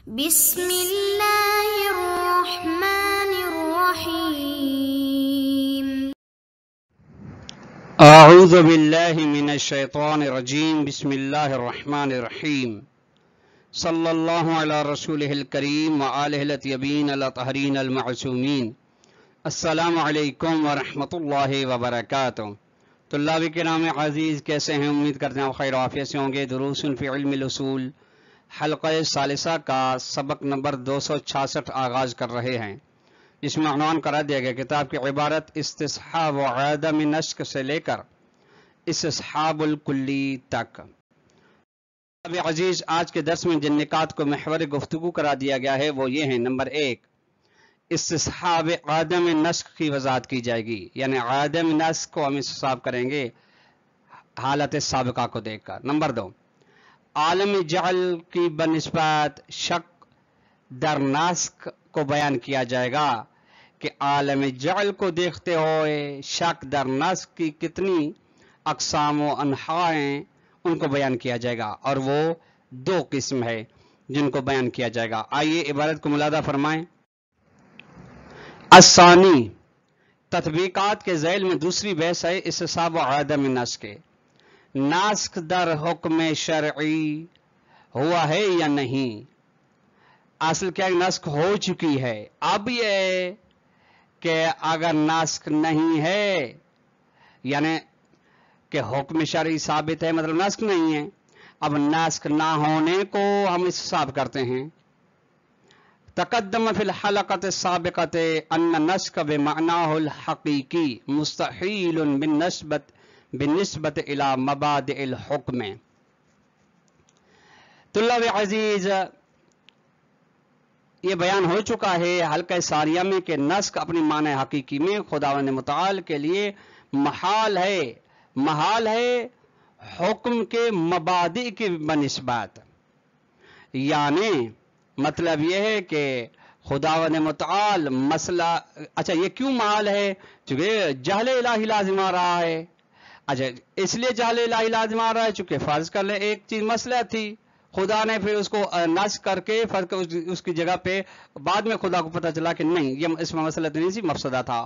بسم اللہ الرحمن الرحیم۔ اعوذ باللہ من الشیطان الرجیم، بسم اللہ الرحمن الرحیم، صلی اللہ علی رسولہ الکریم وآلہ الطیبین الطاہرین المعصومین۔ السلام علیکم ورحمۃ اللہ وبرکاتہ۔ طلاب کرام عزیز، کیسے ہیں؟ امید کرتے ہیں خیر و عافیت سے ہوں گے۔ دروس فی علم الاصول حلقہ ثالثہ کا سبق نمبر 266 آغاز کر رہے ہیں، جس میں عنوان قرار دیا گیا کتاب کی عبارت استصحاب و عدم نسک سے لے کر استصحاب الکلی تک۔ طلاب عزیز، آج کے درس میں جن نکات کو محور گفتگو قرار دیا گیا ہے وہ یہ ہیں۔ نمبر 1، استصحاب عدم نسک کی وضاحت کی جائے گی، یعنی عدم نسک کو ہم استصحاب کریں گے حالت سابقہ کو دیکھ کر۔ نمبر 2، عالم جعل کی بنسبت شک در نسک کو بیان کیا جائے گا کہ عالم جعل کو دیکھتے ہوئے شک در نسک کی کتنی اقسام و انواع ہیں ان کو بیان کیا جائے گا، اور وہ 2 قسم ہے جن کو بیان کیا جائے گا۔ آئیے عبارت کو ملاحظہ فرمائیں۔ الثانی، تطبیقات کے ذیل میں دوسری بحث ہے استصحاب و عدم نسک۔ نسک در حکم شرعی ہوا ہے یا نہیں؟ اصل کیا نسک ہو چکی ہے، اب یہ کہ اگر نسک نہیں ہے یعنی کہ حکم شرعی ثابت ہے، مطلب نسک نہیں ہے، اب نسک نہ ہونے کو ہم استصحاب کرتے ہیں۔ تقدم فی الحلقۃ السابقۃ ان نسک بمعناہ الحقیقی مستحیل بالنسبت الى مبادئ الحکم۔ طلاب عزیز، یہ بیان ہو چکا ہے حلقہ ثانیہ میں کہ نسک اپنی معنی حقیقی میں خداوند متعال کے لیے محال ہے حکم کے مبادئ کی بنسبت، یعنی مطلب یہ ہے کہ خداوند متعال مسئلہ، اچھا یہ کیوں محال ہے؟ چونکہ جہل الہی لازم آ رہا ہے۔ اچھا اس لیے جہل الہی لازم آ رہا ہے چونکہ فرض کر لیں ایک چیز مسئلہ تھی، خدا نے پھر اس کو نسخ کر کے اس کی جگہ پہ بعد میں خدا کو پتہ چلا کہ نہیں یہ اس میں مسئلہ نہیں سی، مفسدہ تھا۔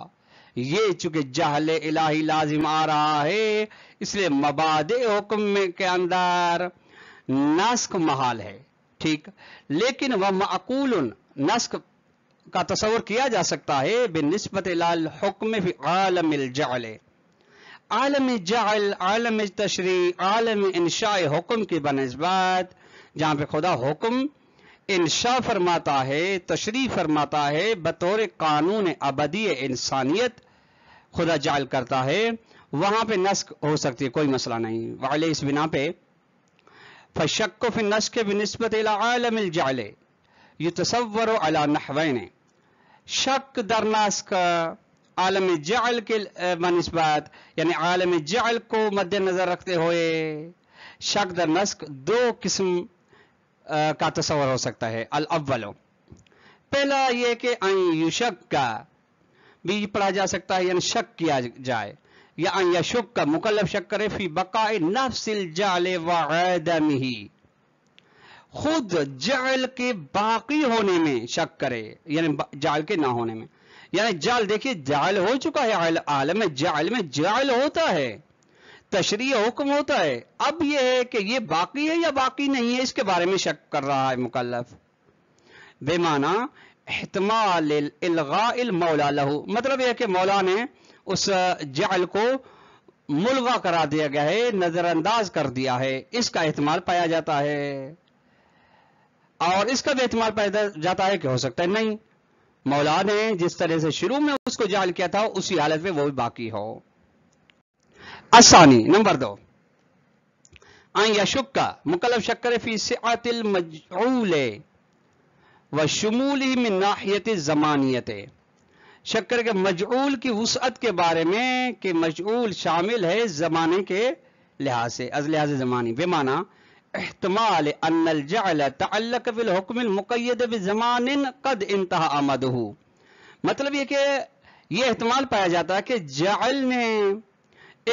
یہ چونکہ جہل الہی لازم آ رہا ہے اس لیے مبادئ حکم کے اندر نسخ محال ہے، ٹھیک۔ لیکن وہ معقول، نسخ کا تصور کیا جا سکتا ہے بالنسبت الی الحکم فی عالم الجعل، عالم جعل، عالم تشریع، عالم انشاء حکم کی بنسبت، جہاں پہ خدا حکم انشاء فرماتا ہے، تشریع فرماتا ہے، بطور قانون ابدی انسانیت خدا جعل کرتا ہے، وہاں پہ نسخ ہو سکتی ہے، کوئی مسئلہ نہیں۔ وعلیہ اس بنا پہ فالشک فی النسخ بنسبت الى عالم الجعل یتصور علی نحوین، شک در نسخ عالم جعل کے بنسبت یعنی عالم جعل کو مد نظر رکھتے ہوئے شک در نسخ 2 قسم کا تصور ہو سکتا ہے۔ الاول، پہلا یہ کہ ان یشک کا بھی پڑھا جا سکتا ہے، یعنی شک کیا جائے، یا ان یشک کا مکلف شک کرے فی بقاء نفس الجعل وعدمہ، خود جعل کے باقی ہونے میں شک کرے، یعنی جعل کے نہ ہونے میں، یعنی جعل دیکھیے جعل ہو چکا ہے، عالم جعل میں جعل ہوتا ہے، تشریع حکم ہوتا ہے، اب یہ ہے کہ یہ باقی ہے یا باقی نہیں ہے، اس کے بارے میں شک کر رہا ہے مکلف۔ بے معنی احتمال الغاء المولا لہ، مطلب یہ کہ مولا نے اس جعل کو ملغا کرا دیا گیا ہے، نظر انداز کر دیا ہے، اس کا احتمال پایا جاتا ہے، اور اس کا بھی احتمال پایا جاتا ہے کہ ہو سکتا ہے نہیں، مولا نے جس طرح سے شروع میں اس کو جعل کیا تھا اسی حالت میں وہ بھی باقی ہو۔ الثانی، نمبر 2، ان یشک، مکلف شک کرے فی سعۃ المجعول وشمولہ من ناحیت الزمانیت، شک کرے کہ مجعول کی وسعت کے بارے میں کہ مجعول شامل ہے زمانے کے لحاظ سے، از لحاظ زمانی، بے معنی احتمال ان الجعل تعلق بالحکم المقید بزمان قد انتہا آمدہ، مطلب یہ کہ یہ احتمال پایا جاتا ہے کہ جعل نے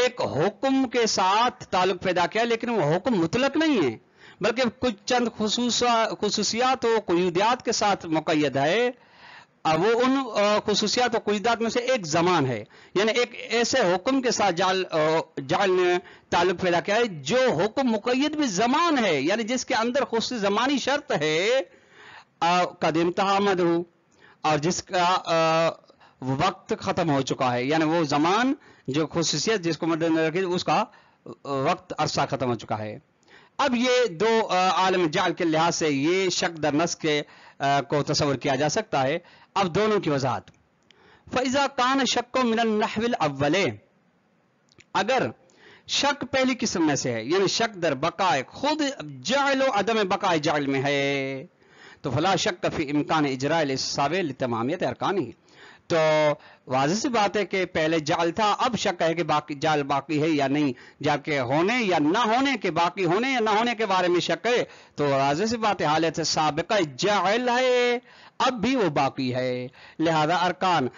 ایک حکم کے ساتھ تعلق پیدا کیا، لیکن وہ حکم مطلق نہیں ہے، بلکہ کچھ چند خصوصیات و قیودیات کے ساتھ مقید ہے. وہ ان خصوصیات و قیودیات میں سے ایک زمان ہے، یعنی ایک ایسے حکم کے ساتھ جعل نے تعلق پیدا کیا ہے جو حکم مقید بھی زمان ہے، یعنی جس کے اندر خصوصی زمانی شرط ہے قد انتہا مدہ، اور جس کا وقت ختم ہو چکا ہے، یعنی وہ زمان جو خصوصیت جس کو مد نظر رکھی اس کا وقت عرصہ ختم ہو چکا ہے. اب یہ دو عالم جعل کے لحاظ سے یہ شک در نص کے کو تصور کیا جا سکتا ہے. اب دونوں کی وضاحت. فَإِذَا كَانَ شَكٌّ مِّنَ النَّحْوِ الْأَوَّلِ، اگر شک پہلی قسم میں سے ہے، یعنی شک در بقائے خود جعل و عدم بقائے جعل میں ہے، تو فلا شک فی امکان اجراء الاستصحاب لتمامیت ارکانہ. تو واضح سی بات ہے کہ پہلے جعل تھا، اب شک ہے کہ باقی جعل باقی ہے یا نہیں، جا کے ہونے یا نہ ہونے کے، باقی ہونے یا نہ ہونے کے بارے میں شک ہے. تو واضح سی بات ہے حالت سابقہ جعل ہے، اب بھی وہ باقی ہے، لہذا ارکان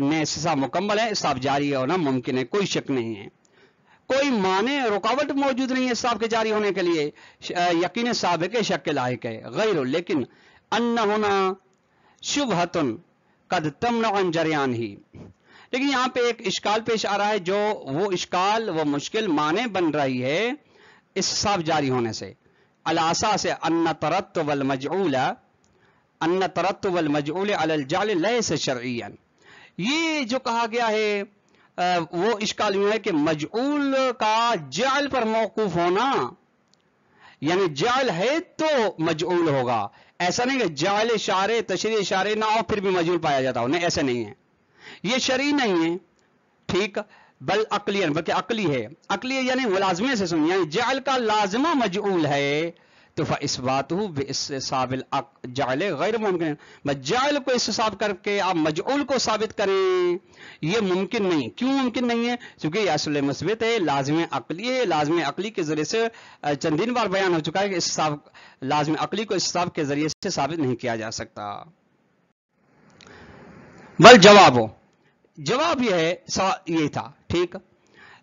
نے استثاب مکمل ہے، استثاب جاری ہونا ممکن ہے، کوئی شک نہیں ہے، کوئی معنی رکاوٹ موجود نہیں ہے استثاب کے جاری ہونے کے لیے. یقین سابق شک کے لاحق ہے. غیر لیکن ان ہونا شبہتن قد تمنع عن جریان ہی، لیکن یہاں پہ ایک اشکال پیش آ رہا ہے، جو وہ اشکال وہ مشکل معنی بن رہی ہے استثاب جاری ہونے سے. الاساس ان ترتب المجعول علی الجعل لیس شرعیا. یہ جو کہا گیا ہے وہ اشکال یہ ہے کہ مجعول کا جعل پر موقوف ہونا، یعنی جعل ہے تو مجعول ہوگا. ایسا نہیں کہ جعل اشارے تشریح اشارے نہ ہو پھر بھی مجعول پایا جاتا ہو، نہیں ایسا نہیں ہے، یہ شرعی نہیں ہے، ٹھیک، بل عقلی، بلکہ عقلی ہے. عقلی یعنی ملازمے سے سنیں، یعنی جعل کا لازمہ مجعول ہے، تو فاثباتہ باستصحاب الجعل غیر ممکن. جعل کو استصحاب کر کے آپ مجعول کو ثابت کریں یہ ممکن نہیں. کیوں ممکن نہیں ہے؟ کیونکہ یہ اصل مثبت ہے، لازم عقلی ہے. لازم عقلی کے ذریعے سے چندین بار بیان ہو چکا ہے کہ استصحاب لازم عقلی کو استصحاب کے ذریعے سے ثابت نہیں کیا جا سکتا. بل جواب یہ ہے، یہ تھا، ٹھیک.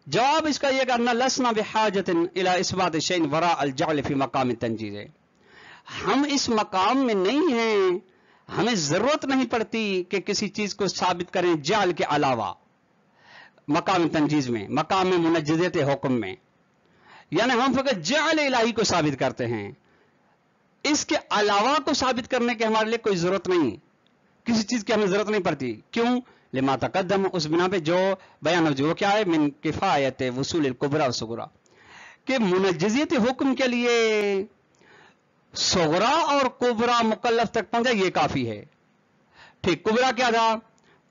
جواب اس کا یہ کہ اننا لسنا بحاجت الى اثبات شیء وراء الجعل فی مقام تنجیز. ہم اس مقام میں نہیں ہیں، ہمیں ضرورت نہیں پڑتی کہ کسی چیز کو ثابت کریں جعل کے علاوہ مقام تنجیز میں، مقام میں منجزیت حکم میں. یعنی ہم فقط جعل الہی کو ثابت کرتے ہیں، اس کے علاوہ کو ثابت کرنے کے ہمارے لیے کوئی ضرورت نہیں، کسی چیز کی ہمیں ضرورت نہیں پڑتی. کیوں؟ لما تقدم، اس بنا پہ جو بیان ہو جو کیا ہے، من کفایت وصول الکبریٰ و صغریٰ، کہ منجزیت حکم کے لیے صغریٰ اور کبریٰ مکلف تک پہنچا یہ کافی ہے. ٹھیک، کبریٰ کیا تھا؟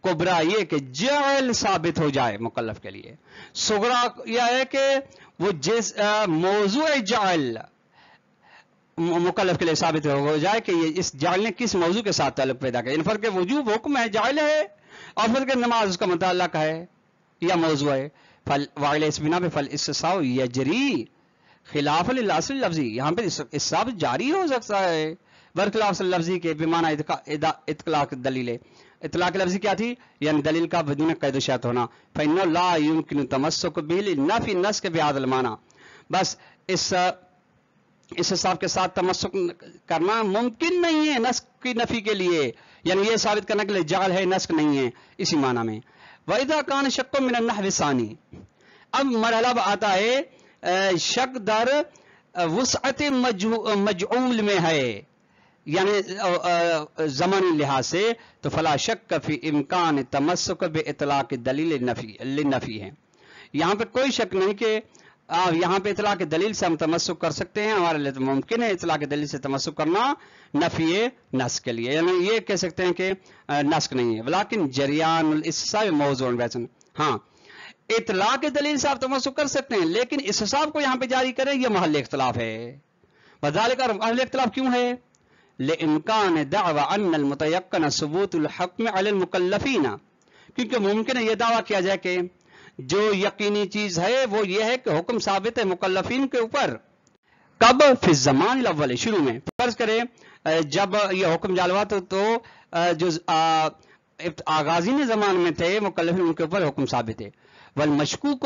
کبریٰ یہ کہ جعل ثابت ہو جائے مکلف کے لیے. صغریٰ یہ ہے کہ وہ جس موضوع جعل مکلف کے لیے ثابت ہو جائے کہ یہ اس جعل نے کس موضوع کے ساتھ تعلق پیدا کیا. ان فرق وجوب حکم ہے، جعل ہے، اور فرق نماز اس کا متعلق ہے یا موضوع ہے. وعلی اس بنا پہ فالاستثناء یجری خلاف الاصل لفظی، یہاں پہ استثناء جاری ہو سکتا ہے برخلاف لفظی کے بمعنی اطلاق دلیل. اطلاق لفظی کیا تھی؟ یعنی دلیل کا بدون قید و شرط ہونا. فإنه لا يمكن تمسك به لنفي النسخ بهذا المعنى. بس اس حساب کے ساتھ تمسک کرنا ممکن نہیں ہے نسخ کی نفی کے لیے، یعنی یہ ثابت کرنے کے لیے جعل ہے نسخ نہیں ہے اسی معنی میں. وَإِذَا كَانَ شَكٌّ مِّنَ النَّحْوِ الثَّانِي، اب مرحلہ آتا ہے شک در وسعت مجعول میں ہے، یعنی زمانی لحاظ سے، تو فلا شک فی امکان تمسک باطلاق دلیل للنفی ہے. یہاں پہ کوئی شک نہیں کہ یہاں پہ اطلاق دلیل سے ہم تمسک کر سکتے ہیں، ہمارے لیے ممکن ہے اطلاق دلیل سے تمسک کرنا نفی نسخ کے لیے، یعنی یہ کہہ سکتے ہیں کہ نسخ نہیں ہے. ولیکن جریان الاستثناء موضوع ویسن، ہاں اطلاق دلیل سے آپ تمسک کر سکتے ہیں، لیکن استثناء کو یہاں پہ جاری کریں یہ محل اختلاف ہے. وذالک، محل اختلاف کیوں ہے؟ لامکان دعوی ان المتیقن ثبوت الحکم علی المکلفین، کیونکہ ممکن ہے یہ دعویٰ کیا جائے کہ جو یقینی چیز ہے وہ یہ ہے کہ حکم ثابت ہے مکلفین کے اوپر. کب؟ فی الزمان الاول، شروع میں. فرض کریں جب یہ حکم جعل ہوا تو جو آغازین زمان میں تھے مکلفین ان کے اوپر حکم ثابت ہے. والمشکوک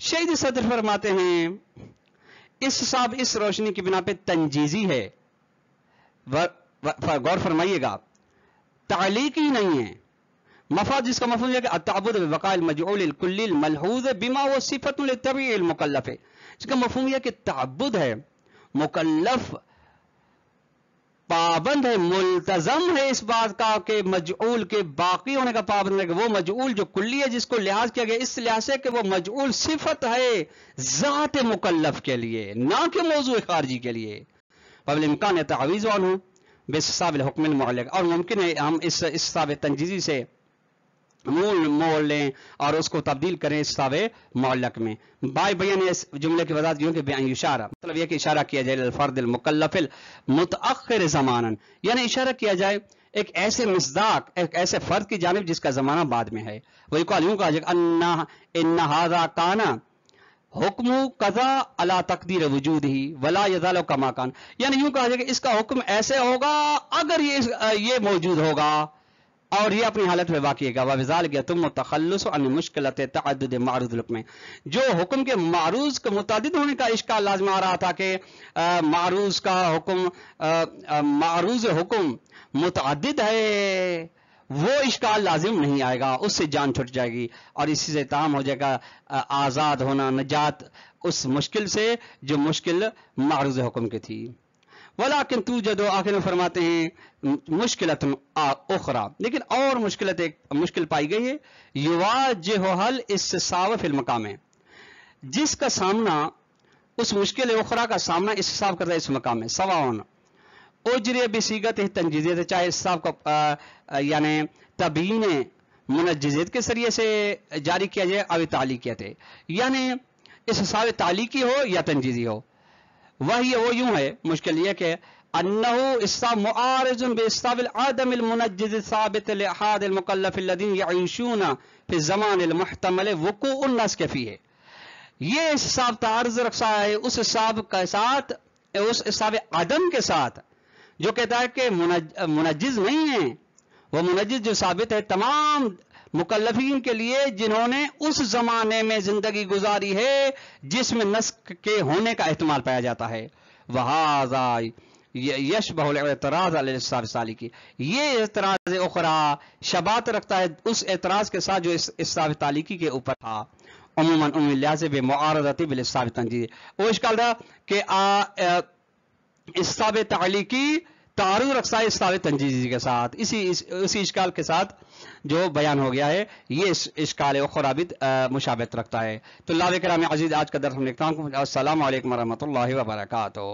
شہید صدر فرماتے ہیں اس صاحب اس روشنی کی بنا پہ تنجیزی ہے، غور فرمائیے گا، تعلیقی نہیں ہے۔ مفاد جس کا مفہوم ہے کہ التعبد ببقاء المجعول الکلی الملحوظ بما هو صفۃ للطبیعی المکلف، اس کا مفہوم یہ کہ تعبد ہے، مکلف پابند ہے، ملتزم ہے اس بات کا کہ مجعول کے باقی ہونے کا پابند ہے، کہ وہ مجعول جو کلی ہے جس کو لحاظ کیا گیا اس لحاظ سے کہ وہ مجعول صفت ہے ذات مکلف کے لیے، نہ کہ موضوع خارجی کے لیے۔ قبل امکان تعویض عنہ باستصحاب الحکم المعلق، اور ممکن ہے ہم اس استصحاب تنجیزی سے مول لیں اور اس کو تبدیل کریں استصحاب معلق میں۔ بائے بیان اس جملے کی وضاحت یوں کہ بیان اشارہ، مطلب یہ کہ اشارہ کیا جائے الفرد المکلف المتأخر زمانا، یعنی اشارہ کیا جائے ایک ایسے مصداق، ایک ایسے فرد کی جانب جس کا زمانہ بعد میں ہے۔ وہی قال یوں کہا جائے ان ھذا کان حکم قضا علی تقدیر وجود ہی ولا یزال کما کان، یعنی یوں کہا جائے کہ اس کا حکم ایسے ہوگا اگر یہ موجود ہوگا اور یہ اپنی حالت میں واقع ہے۔ وبذالک یتم التخلص عن مشکلۃ تعدد معروض الحکم، جو حکم کے معروض کے متعدد ہونے کا اشکال لازم آ رہا تھا کہ معروض کا حکم، معروض حکم متعدد ہے، وہ اشکال لازم نہیں آئے گا، اس سے جان چھٹ جائے گی اور اسی سے تام ہو جائے گا آزاد ہونا، نجات اس مشکل سے جو مشکل معروض حکم کی تھی۔ ولیکن توجد، آخر میں فرماتے ہیں مشکلت اخرى، لیکن اور مشکل پائی گئی ہے، یواجہ الاستصحاب فی المقام، جس کا سامنا، اس مشکل اخرى کا سامنا استصحاب کرتا ہے اس مقام میں، سواء اجری بصیغت تنجیزیت، چاہے استصحاب کو یعنی تبیین منجزیت کے ذریعے سے جاری کیا جائے، او تعلیقیت، یعنی استصحاب تعلیقی ہو یا تنجیزی ہو۔ وہی وہ یوں ہے، مشکل یہ کہ انہ استصحاب معارض باستصحاب العدم المنجز ثابت لاحاد المکلف الذین یعیشون فی الزمان المحتمل وقوع النسخ فیہ، یہ استصحاب تعارض رکھتا ہے اس استصحاب کے ساتھ، اس استصحاب عدم کے ساتھ جو کہتا ہے کہ منجز نہیں ہے، وہ منجز جو ثابت ہے تمام مکلفین کے لیے جنہوں نے اس زمانے میں زندگی گزاری ہے جس میں نسخ کے ہونے کا احتمال پایا جاتا ہے۔ وہذا یشبہ الاعتراض علی الاستصحاب السالکی، یہ اعتراض اخرى شباہت رکھتا ہے اس اعتراض کے ساتھ جو استصحاب تعلیقی کے اوپر تھا، عموماً لحاظ بمعارضۃ بالاستصحاب التنجیزی، وہ اشکال تھا کہ استصحاب تعلیقی تعارض رکھتا ہے استصحاب تنجیزی کے ساتھ، اسی اشکال کے ساتھ جو بیان ہو گیا ہے، یہ اشکال اخرى بھی مشابہت رکھتا ہے۔ تو طلاب کرام عزیز، آج کا درس ہم لکھتا ہوں۔ السلام علیکم ورحمۃ اللہ وبرکاتہ۔